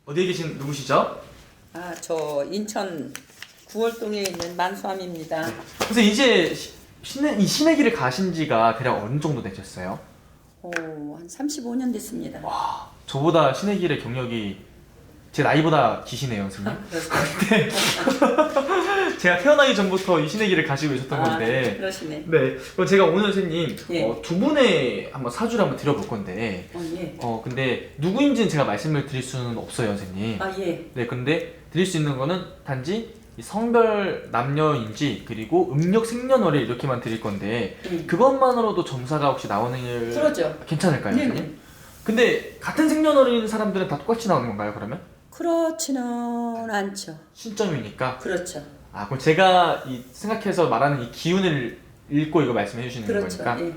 어디에 계신 누구시죠? 저 인천 구월동에 있는 만수함입니다. 그래서 이제 이 신의 길을 가신 지가 대략 어느 정도 되셨어요? 한 35년 됐습니다. 와, 저보다 신의 길의 경력이 제 나이보다 기시네요, 선생님. 근데 제가 태어나기 전부터 이 신의 길을 가시고 계셨던 건데. 그러시네. 네, 그럼 제가 오늘 선생님 예. 두 분의 한번 사주를 한번 드려볼 건데. 예. 근데 누구인지는 제가 말씀을 드릴 수는 없어요, 선생님. 예. 네, 근데 드릴 수 있는 거는 단지 이 성별 남녀인지 그리고 음력 생년월일 이렇게만 드릴 건데 그것만으로도 점사가 혹시 나오는 일 그러죠. 괜찮을까요, 네네. 선생님? 근데 같은 생년월일인 사람들은 다 똑같이 나오는 건가요, 그러면? 그렇지는 않죠. 신점이니까. 그렇죠. 그럼 제가 생각해서 말하는 이 기운을 읽고 이거 말씀해 주시는 그렇죠. 거니까. 예.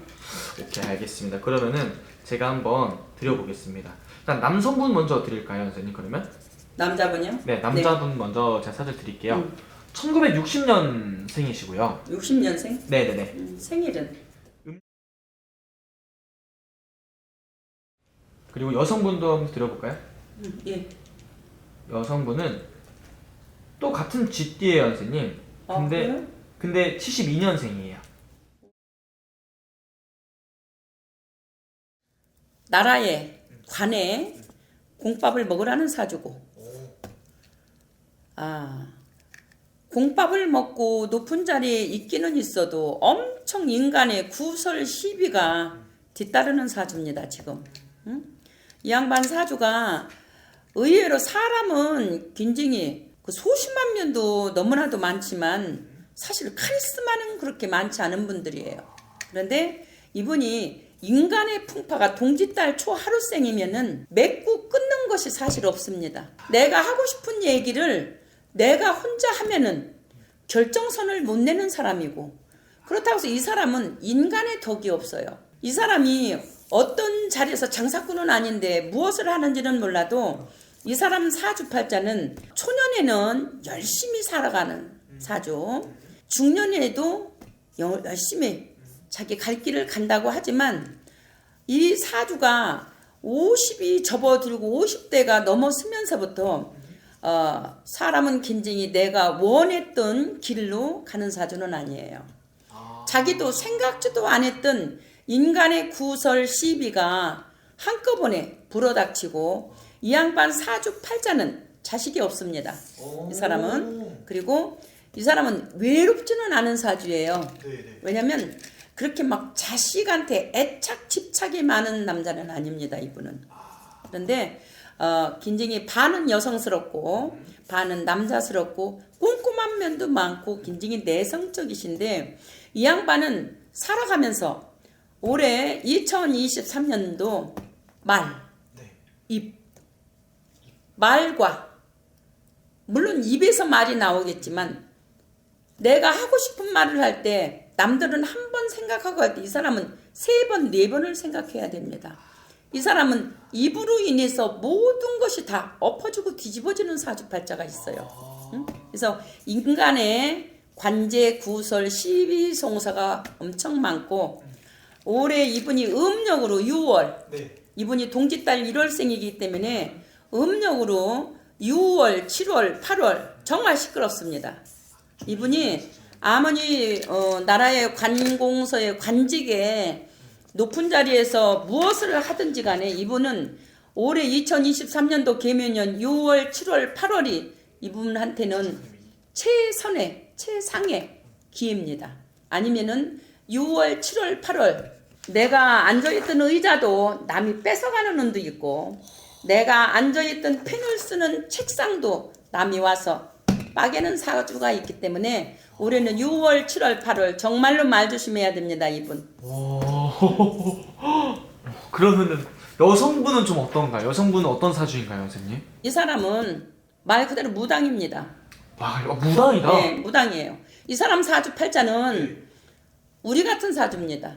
오케이, 알겠습니다. 그러면은 제가 한번 드려보겠습니다. 일단 남성분 먼저 드릴까요, 선생님? 그러면? 남자분요? 네, 남자분 먼저 제가 사줄 드릴게요. 1960년생이시고요. 60년생? 네네네. 생일은? 그리고 여성분도 한번 드려볼까요? 예. 여성분은 또 같은 쥐띠예요, 선생님. 그래요? 근데 72년생이에요. 나라에 관에 공밥을 먹으라는 사주고. 공밥을 먹고 높은 자리에 있기는 있어도 엄청 인간의 구설 시비가 뒤따르는 사주입니다, 지금. 이 양반 사주가 의외로 사람은 굉장히 수십만 명도 너무나도 많지만 사실 카리스마는 그렇게 많지 않은 분들이에요. 그런데 이분이 인간의 풍파가 동짓달 초 하루생이면은 맺고 끊는 것이 사실 없습니다. 내가 하고 싶은 얘기를 내가 혼자 하면은 결정선을 못 내는 사람이고, 그렇다고 해서 이 사람은 인간의 덕이 없어요. 이 사람이 어떤 자리에서 장사꾼은 아닌데 무엇을 하는지는 몰라도 이 사람 사주팔자는 초년에는 열심히 살아가는 사주, 중년에도 열심히 자기 갈 길을 간다고 하지만 이 사주가 50이 접어들고 50대가 넘어서면서부터 사람은 굉장히 내가 원했던 길로 가는 사주는 아니에요. 자기도 생각지도 안 했던 인간의 구설 시비가 한꺼번에 불어닥치고 이 양반 사주팔자는 자식이 없습니다. 이 사람은. 그리고 이 사람은 외롭지는 않은 사주예요. 왜냐면 그렇게 막 자식한테 애착 집착이 많은 남자는 아닙니다, 이분은. 그런데 굉장히 반은 여성스럽고 반은 남자스럽고 꼼꼼한 면도 많고 굉장히 내성적이신데 이 양반은 살아가면서 올해 2023년도 말과 물론 입에서 말이 나오겠지만 내가 하고 싶은 말을 할 때 남들은 한 번 생각하고 할 때 이 사람은 3번, 4번을 생각해야 됩니다. 이 사람은 입으로 인해서 모든 것이 다 엎어지고 뒤집어지는 사주팔자가 있어요. 그래서 인간의 관제, 구설, 시비, 송사가 엄청 많고 올해 이분이 음력으로 6월, 이분이 동짓달 1월생이기 때문에 음력으로 6월, 7월, 8월 정말 시끄럽습니다. 이분이 아무리 나라의 관공서의 관직에 높은 자리에서 무엇을 하든지 간에 이분은 올해 2023년도 개묘년 6월, 7월, 8월이 이분한테는 최상의 기회입니다. 아니면은 6월, 7월, 8월 내가 앉아있던 의자도 남이 뺏어가는 운도 있고 내가 앉아있던 펜을 쓰는 책상도 남이 와서 빠개는 사주가 있기 때문에 올해는 6월, 7월, 8월 정말로 말 조심해야 됩니다, 이분. 그러면은 여성분은 좀 어떤가요? 여성분은 어떤 사주인가요, 선생님? 이 사람은 말 그대로 무당입니다. 무당이다? 네, 무당이에요. 이 사람 사주팔자는 우리 같은 사주입니다.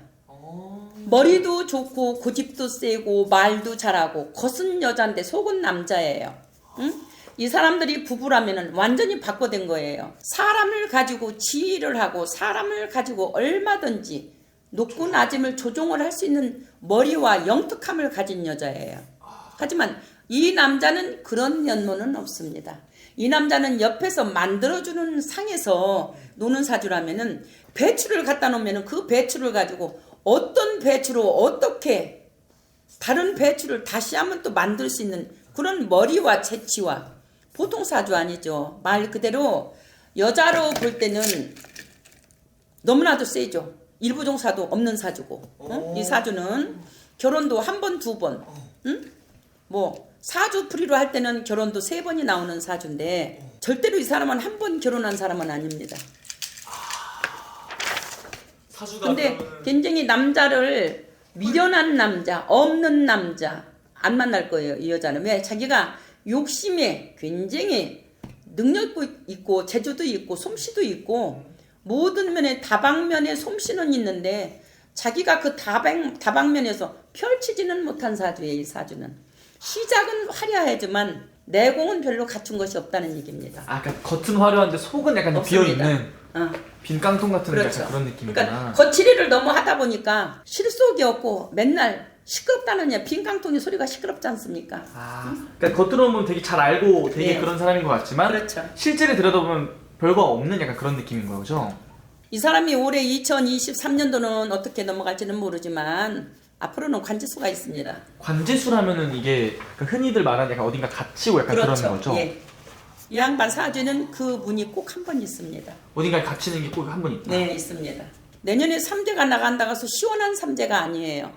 머리도 좋고 고집도 세고 말도 잘하고 겉은 여자인데 속은 남자예요. 응? 이 사람들이 부부라면 완전히 바꿔된 거예요. 사람을 가지고 지휘를 하고 사람을 가지고 얼마든지 높고 낮음을 조종을 할 수 있는 머리와 영특함을 가진 여자예요. 하지만 이 남자는 그런 면모는 없습니다. 이 남자는 옆에서 만들어주는 상에서 노는 사주라면은 배추를 갖다 놓으면은 그 배추를 가지고 어떤 배추로 어떻게 다른 배추를 다시 한번 또 만들 수 있는 그런 머리와 재치와 보통 사주 아니죠. 말 그대로 여자로 볼 때는 너무나도 세죠. 일부종사도 없는 사주고 응? 이 사주는 결혼도 한 번, 두 번 응? 뭐 사주풀이로 할 때는 결혼도 3번이 나오는 사주인데 절대로 이 사람은 한 번 결혼한 사람은 아닙니다. 사주가 근데 그러면은... 굉장히 남자를 미련한 남자, 없는 남자 안 만날 거예요. 이 여자는. 왜? 자기가 욕심에 굉장히 능력도 있고 재주도 있고 솜씨도 있고 모든 면에 다방면에 솜씨는 있는데 자기가 그 다방면에서 펼치지는 못한 사주예요. 이 사주는. 시작은 화려하지만 내공은 별로 갖춘 것이 없다는 얘기입니다. 아, 그러니까 겉은 화려한데 속은 약간 비어있는 빈 깡통 같은 그렇죠. 약간 그런 느낌이구나. 그러니까 거칠이를 너무 하다 보니까 실속이 없고 맨날 시끄럽다느냐 빈 깡통이 소리가 시끄럽지 않습니까? 아, 그러니까 겉으로 보면 되게 잘 알고 되게 네. 그런 사람인 것 같지만 그렇죠. 실제를 들여다보면 별거 없는 약간 그런 느낌인 거죠. 이 사람이 올해 2023년도는 어떻게 넘어갈지는 모르지만 앞으로는 관지수가 있습니다. 관제수라면은 이게 흔히들 말하는 약간 어딘가 갇히고 약간 그렇죠. 그런 거죠. 예. 이 양반 사주는 그 문이 꼭 한 번 있습니다. 어딘가에 갇히는 게 꼭 한 번 있다. 네, 있습니다. 내년에 삼재가 나간다고 해서 시원한 삼재가 아니에요.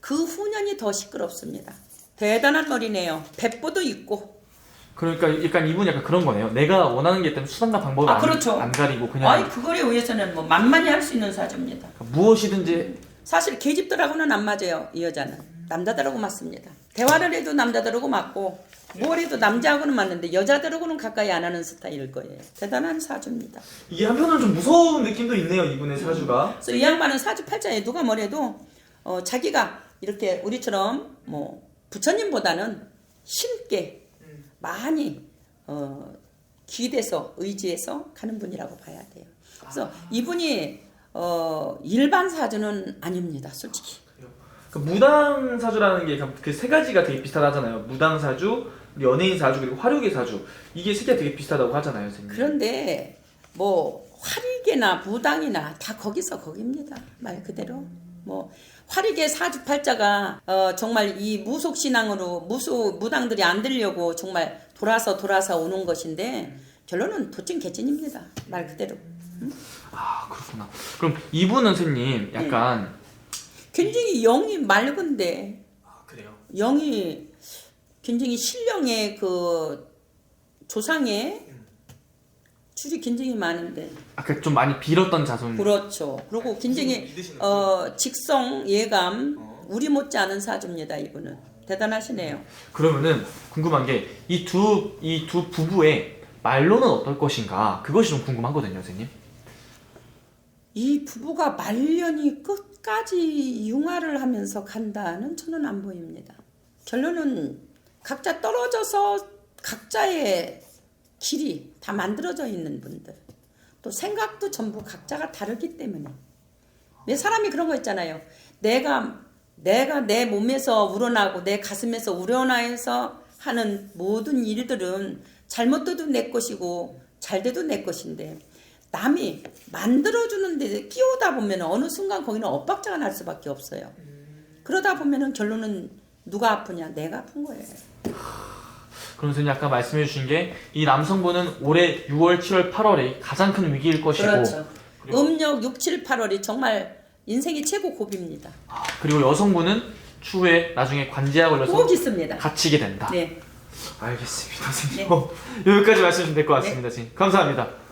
그 후년이 더 시끄럽습니다. 대단한 머리네요. 백보도 있고. 그러니까 약간 이분 약간 그런 거네요. 내가 원하는 게 있다면 수단과 방법을 그렇죠. 안 가리고 그냥 아이 그거에 의해서는 뭐 만만히 할 수 있는 사주입니다. 무엇이든지 사실 계집들하고는 안 맞아요. 이 여자는 남자들하고 맞습니다. 대화를 해도 남자들하고 맞고 뭘 해도 남자하고는 맞는데 여자들하고는 가까이 안 하는 스타일일 거예요. 대단한 사주입니다. 이게 한편으로는 좀 무서운 느낌도 있네요. 이분의 사주가. 그래서 이 양반은 사주 팔자에 누가 뭐래도 자기가 이렇게 우리처럼 뭐 부처님보다는 쉽게 많이 기대서 의지해서 가는 분이라고 봐야 돼요. 그래서 이분이 일반 사주는 아닙니다. 솔직히. 그 무당 사주라는 게 그 세 가지가 되게 비슷하다잖아요. 무당 사주, 연예인 사주 그리고 화류계 사주. 이게 세 개가 되게 비슷하다고 하잖아요, 선생님. 그런데 뭐 화리계나 무당이나 다 거기서 거기입니다. 말 그대로. 뭐 화리계 사주팔자가 정말 이 무속 신앙으로 무당들이 안 되려고 정말 돌아서 오는 것인데 결론은 도찐 개찐입니다. 말 그대로. 아, 그렇구나. 그럼 이분은 선생님 약간 굉장히 영이 맑은데 그래요? 영이 굉장히 신령의 그 조상의 줄이 굉장히 많은데 아까 좀 많이 빌었던 자손. 그렇죠. 그리고 굉장히 직성 예감 우리 못지않은 사주입니다. 이분은 대단하시네요. 그러면은 궁금한 게 이 두 부부의 말로는 어떨 것인가 그것이 좀 궁금하거든요, 선생님. 이 부부가 말년이 끝까지 융화를 하면서 간다는 저는 안 보입니다. 결론은 각자 떨어져서 각자의 길이 다 만들어져 있는 분들. 또 생각도 전부 각자가 다르기 때문에. 내 사람이 그런 거 있잖아요. 내가 내 몸에서 우러나고 내 가슴에서 우러나서 하는 모든 일들은 잘못돼도 내 것이고 잘 돼도 내 것인데 남이 만들어주는 데 끼우다 보면 어느 순간 거기는 엇박자가 날 수밖에 없어요. 그러다 보면 결론은 누가 아프냐? 내가 아픈 거예요. 그럼 선생님 아까 말씀해 주신 게 이 남성분은 올해 6월, 7월, 8월이 가장 큰 위기일 것이고 그렇죠. 음력 6, 7, 8월이 정말 인생의 최고 고비입니다. 그리고 여성분은 추후에 나중에 관제에 걸려서 꼭 있습니다. 갇히게 된다. 네. 알겠습니다, 선생님. 여기까지 말씀 주시면 될 것 같습니다, 선생님. 감사합니다.